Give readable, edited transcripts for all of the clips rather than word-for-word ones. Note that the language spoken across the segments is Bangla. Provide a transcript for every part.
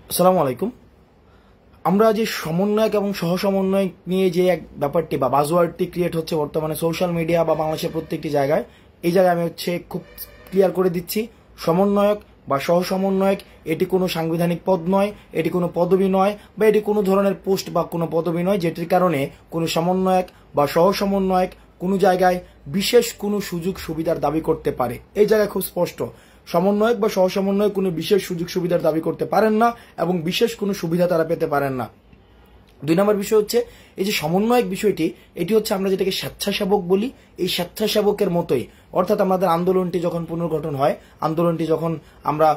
আসসালামু আলাইকুম। আমরা যে সমন্বয়ক এবং সহ সমন্বয়ক নিয়ে যে এক ব্যাপারটি বা বাজওয়ার্ডটি ক্রিয়েট হচ্ছে বর্তমানে সোশ্যাল মিডিয়া বা বাংলাদেশের প্রত্যেকটি জায়গায়, এই জায়গায় আমি খুব ক্লিয়ার করে দিচ্ছি, সমন্বয়ক বা সহ সমন্বয়ক এটি কোনো সাংবিধানিক পদ নয়, এটি কোনো পদবি নয়, বা এটি কোনো ধরনের পোস্ট বা কোনো পদবি নয় যেটির কারণে কোনো সমন্বয়ক বা সহ সমন্বয়ক কোনো জায়গায় বিশেষ কোনো সুযোগ সুবিধার দাবি করতে পারে। এই জায়গায় খুব স্পষ্ট, সমন্বয়ক বা সহ সমন্বয়ক কোনো বিশেষ সুযোগ সুবিধার দাবি করতে পারেন না এবং বিশেষ কোনো সুবিধা তারা পেতে পারেন না। 2 নম্বর বিষয় হচ্ছে এই যে সমন্বয়ক বিষয়টি, এটি হচ্ছে আমরা যেটাকে স্বেচ্ছাসেবক বলি, এই স্বেচ্ছাসেবকের মতোই, অর্থাৎ আমাদের আন্দোলনটি যখন পুনর্গঠন হয়, আন্দোলনটি যখন আমরা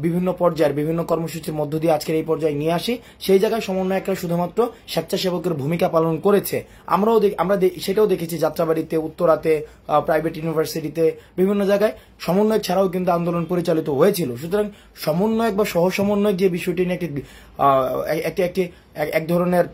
বিভিন্ন পর্যায়ের বিভিন্ন কর্মসূচির মধ্য দিয়ে আজকের এই পর্যায়ে নিয়ে আসি, সেই জায়গায় সমন্বয়করা শুধুমাত্র স্বেচ্ছাসেবকের ভূমিকা পালন করেছে। আমরা সেটাও দেখেছি যাত্রাবাড়িতে, উত্তরাতে, প্রাইভেট ইউনিভার্সিটিতে, বিভিন্ন জায়গায় সমন্বয়ক ছাড়াও কিন্তু আন্দোলন পরিচালিত হয়েছিল। সুতরাং সমন্বয়ক বা সহ সমন্বয়ক যে বিষয়টি নিয়ে এক ধরনের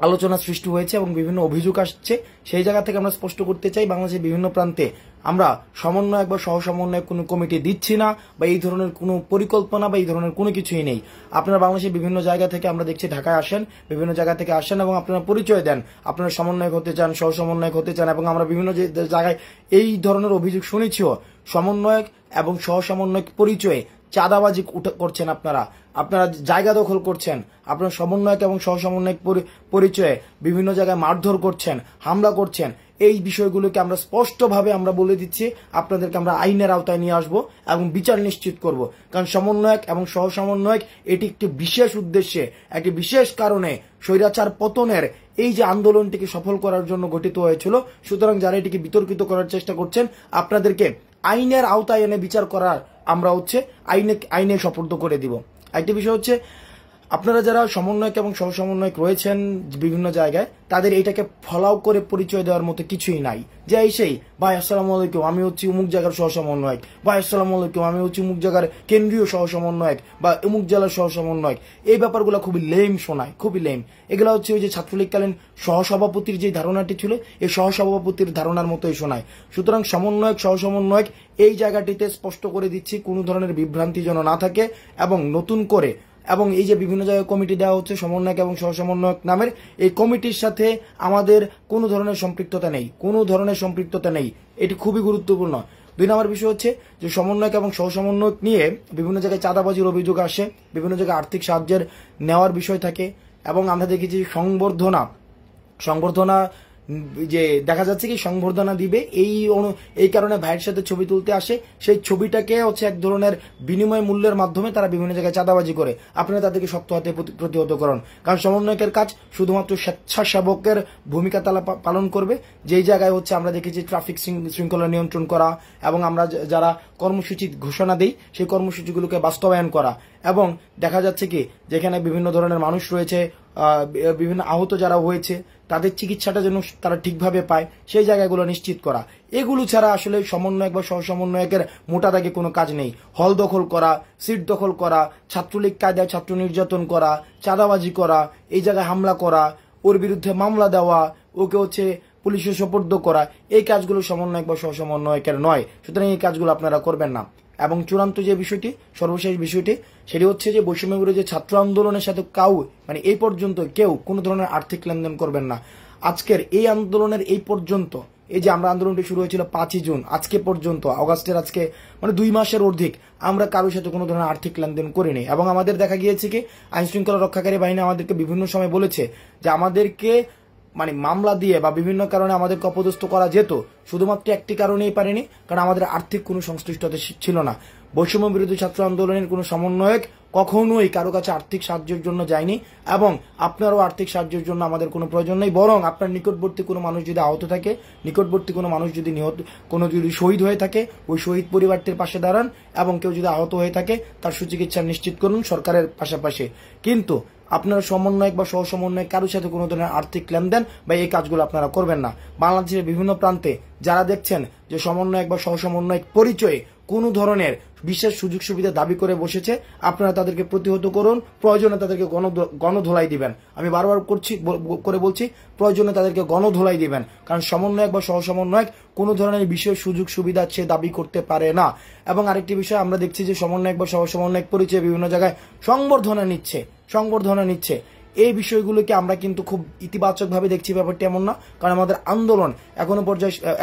আলোচনা সৃষ্টি হয়েছে এবং বিভিন্ন অভিযোগ আসছে, সেই জায়গা থেকে আমরা স্পষ্ট করতে চাই, বাংলাদেশের বিভিন্ন প্রান্তে আমরা সমন্বয়ক বা সহ সমন্বয়ক কোনো কমিটি দিচ্ছি না, বা এই ধরনের কোনো পরিকল্পনা বা এই ধরনের কোনো কিছুই নেই। আপনারা বাংলাদেশের বিভিন্ন জায়গা থেকে আমরা দেখছি ঢাকায় আসেন, বিভিন্ন জায়গা থেকে আসেন এবং আপনারা পরিচয় দেন আপনারা সমন্বয়ক হতে চান, সহ সমন্বয়ক হতে চান, এবং আমরা বিভিন্ন জায়গায় এই ধরনের অভিযোগ শুনেছিও। সমন্বয়ক এবং সহ সমন্বয়ক পরিচয়ে চাঁদাবাজি করছেন, আপনারা জায়গা দখল করছেন, আপনারা সমন্বয়ক এবং সহ সমন্বয়ক পরিচয়ে বিভিন্ন জায়গায় মারধর করছেন, হামলা করছেন। এই বিষয়গুলোকে আমরা স্পষ্টভাবে আমরা বলে দিচ্ছি, আপনাদেরকে আমরা আইনের আওতায় নিয়ে আসবো এবং বিচার নিশ্চিত করব। কারণ সমন্বয়ক এবং সহ সমন্বয়ক এটি একটি বিশেষ উদ্দেশ্যে, একটি বিশেষ কারণে স্বৈরাচার পতনের এই যে আন্দোলনটিকে সফল করার জন্য গঠিত হয়েছিল। সুতরাং যারা এটিকে বিতর্কিত করার চেষ্টা করছেন, আপনাদেরকে আইনের আওতায় এনে বিচার করার আমরা আইনে সোপর্দ করে দিব। একটি বিষয় হচ্ছে, আপনারা যারা সমন্বয়ক এবং সহ সমন্বয়ক রয়েছেন বিভিন্ন জায়গায়, তাদের এটাকে ফলাও করে পরিচয় দেওয়ার মতো কিছুই নাই। যে সেই ভাই আসসালামু আলাইকুম, আমি হচ্ছি অমুক জায়গার সহ সমন্বয়ক, ভাই আসসালামু আলাইকুম, আমি হচ্ছি অমুক জায়গার কেন্দ্রীয় সহ সমন্বয়ক বা অমুক জেলার সহ সমন্বয়ক। এই ব্যাপারগুলো খুবই লেম শোনায়, খুবই লেম। এগুলো হচ্ছে ওই যে ছাত্রলীগকালীন সহসভাপতির যে ধারণাটি ছিল, এই সহসভাপতির ধারণার মতোই শোনায়। সুতরাং সমন্বয়ক সহ সমন্বয়ক এই জায়গাটিতে স্পষ্ট করে দিচ্ছি, কোনো ধরনের বিভ্রান্তি যেন না থাকে, এবং নতুন করে এবং এই যে বিভিন্ন জায়গায় কমিটি দেওয়া হচ্ছে সমন্বয়ক এবং সহ সমন্বয়ক নামের, এই কমিটির সাথে আমাদের কোনো ধরনের সম্পৃক্ততা নেই, এটি খুবই গুরুত্বপূর্ণ। 2 নম্বর বিষয় হচ্ছে যে সমন্বয়ক এবং সহ সমন্বয়ক নিয়ে বিভিন্ন জায়গায় চাঁদাবাজির অভিযোগ আসে, বিভিন্ন জায়গায় আর্থিক সাহায্যের নেওয়ার বিষয় থাকে, এবং আমরা দেখেছি সংবর্ধনা যে দেখা যাচ্ছে কি সংবর্ধনা দিবে, এই কারণে ভাইয়ের সাথে ছবি তুলতে আসে, সেই ছবিটাকে হচ্ছে এক ধরনের বিনিময় মূল্যের মাধ্যমে তারা বিভিন্ন জায়গায় চাঁদাবাজি করে। আপনারা তাদেরকে শক্ত হাতে প্রতিহত করুন, কারণ সমন্বয়কের কাজ শুধুমাত্র স্বেচ্ছাসেবকের ভূমিকা তারা পালন করবে। যেই জায়গায় হচ্ছে আমরা দেখেছি ট্রাফিক শৃঙ্খলা নিয়ন্ত্রণ করা, এবং আমরা যারা কর্মসূচি ঘোষণা দিই সেই কর্মসূচিগুলোকে বাস্তবায়ন করা, এবং দেখা যাচ্ছে কি যেখানে বিভিন্ন ধরনের মানুষ রয়েছে, বিভিন্ন আহত যারা হয়েছে, তাদের চিকিৎসাটা যেন তারা ঠিকভাবে পায়, সেই জায়গাগুলো নিশ্চিত করা। এগুলো ছাড়া আসলে সমন্বয়ক বা সহ সমন্বয়কের মোটা দাগে কোনো কাজ নেই। হল দখল করা, সিট দখল করা, ছাত্রলীগ কায়দায় ছাত্র নির্যাতন করা, চাঁদাবাজি করা, এই জায়গায় হামলা করা, ওর বিরুদ্ধে মামলা দেওয়া, ওকে হচ্ছে পুলিশের সোপর্দ করা, এই কাজগুলো সমন্বয়ক বা সহ সমন্বয়কের নয়। সুতরাং এই কাজগুলো আপনারা করবেন না। এবং চূড়ান্ত যে বিষয়টি, সর্বশেষ বিষয়টি, সেটি হচ্ছে যে বৈষম্য বিরোধী ছাত্র আন্দোলনের সাথে এই পর্যন্ত কেউ কোনো ধরনের আর্থিক লেনদেন করবেন না। আজকের এই আন্দোলনের এই পর্যন্ত, এই যে আমরা আন্দোলনটি শুরু হয়েছিল 5ই জুন, আজকে পর্যন্ত, অগাস্টের আজকে 2 মাসের অধিক আমরা কারোর সাথে কোনো ধরনের আর্থিক লেনদেন করিনি। এবং আমাদের দেখা গিয়েছে কি আইন শৃঙ্খলা রক্ষাকারী বাহিনী আমাদেরকে বিভিন্ন সময় বলেছে যে আমাদেরকে মামলা দিয়ে বা বিভিন্ন কারণে আমাদেরকে অপদস্থ করা যেত, শুধুমাত্র একটি কারণেই পারেনি, কারণ আমাদের আর্থিক কোনো সংশ্লিষ্টতা ছিল না। বৈষম্য বিরোধী ছাত্র আন্দোলনের কোনো সমন্বয়ক কখনোই কারো কাছে আর্থিক সাহায্যের জন্য যায়নি, এবং আপনারও আর্থিক সাহায্যের জন্য আমাদের কোনো প্রয়োজন নেই। বরং আপনার নিকটবর্তী কোনো মানুষ যদি আহত থাকে, নিকটবর্তী কোনো মানুষ যদি যদি শহীদ হয়ে থাকে, ওই শহীদ পরিবারটির পাশে দাঁড়ান, এবং কেউ যদি আহত হয়ে থাকে তার সুচিকিৎসা নিশ্চিত করুন সরকারের পাশাপাশি। কিন্তু আপনারা সমন্বয়ক বা সহ সমন্বয়ক কারোর সাথে কোনো ধরনের আর্থিক লেনদেন বা এই কাজগুলো আপনারা করবেন না। বাংলাদেশের বিভিন্ন প্রান্তে যারা দেখছেন যে সমন্বয়ক বা সহ সমন্বয়ক পরিচয়ে কোনো ধরনের বিশেষ সুযোগ সুবিধা দাবি করে বসেছে, আপনারা তাদেরকে প্রতিহত করুন, প্রয়োজনে তাদেরকে গণধোলাই দিবেন। আমি বারবার করে বলছি, প্রয়োজনে তাদেরকে গণধোলাই দিবেন, কারণ সমন্বয়ক বা সহসমন্বয়ক কোনো ধরনের বিশেষ সুযোগ সুবিধা সে দাবি করতে পারে না। এবং আরেকটি বিষয় আমরা দেখছি যে সমন্বয়ক বা সহসমন্বয়ক পরিচয় বিভিন্ন জায়গায় সংবর্ধনা নিচ্ছে। এই বিষয়গুলোকে আমরা কিন্তু খুব ইতিবাচকভাবে দেখছি। ব্যাপারটি এমন না, কারণ আমাদের আন্দোলন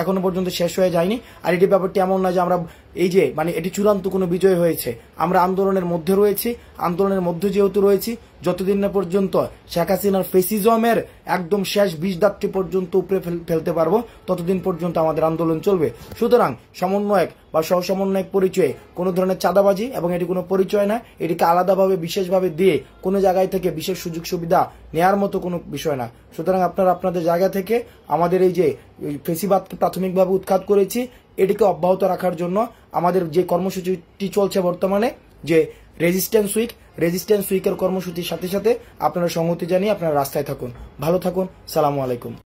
এখনো পর্যন্ত শেষ হয়ে যায়নি। আর এটি ব্যাপারটি এমন না যে আমরা এই যে এটি চূড়ান্ত কোনো বিজয় হয়েছে। আমরা আন্দোলনের মধ্যে রয়েছি, আন্দোলনের মধ্যে যেহেতু রয়েছি, যতদিন না পর্যন্ত শেখ হাসিনার ফেসিজমের একদম শেষ বিষদাত্রী পর্যন্ত উপরে ফেলতে পারবো, ততদিন পর্যন্ত আমাদের আন্দোলন চলবে। সুতরাং সমন্বয়ক বা সহসমন্বয়ক পরিচয়ে কোনো ধরনের চাঁদাবাজি এবং এটি কোনো পরিচয় না, এটিকে আলাদাভাবে বিশেষভাবে দিয়ে কোনো জায়গায় থেকে বিশেষ সুযোগ সুবিধা নেয়ার মতো কোনো বিষয় না। সুতরাং আপনারা আপনাদের জায়গা থেকে আমাদের এই যে ফেসিবাদকে প্রাথমিকভাবে উৎখাত করেছি, এটিকে অব্যাহত রাখার জন্য আমাদের যে কর্মসূচিটি চলছে বর্তমানে, যে রেজিস্ট্যান্স উইকের কর্মসূচির সাথে সাথে আপনারা সংহতি জানিয়ে আপনারা রাস্তায় থাকুন। ভালো থাকুন। সালামু আলাইকুম।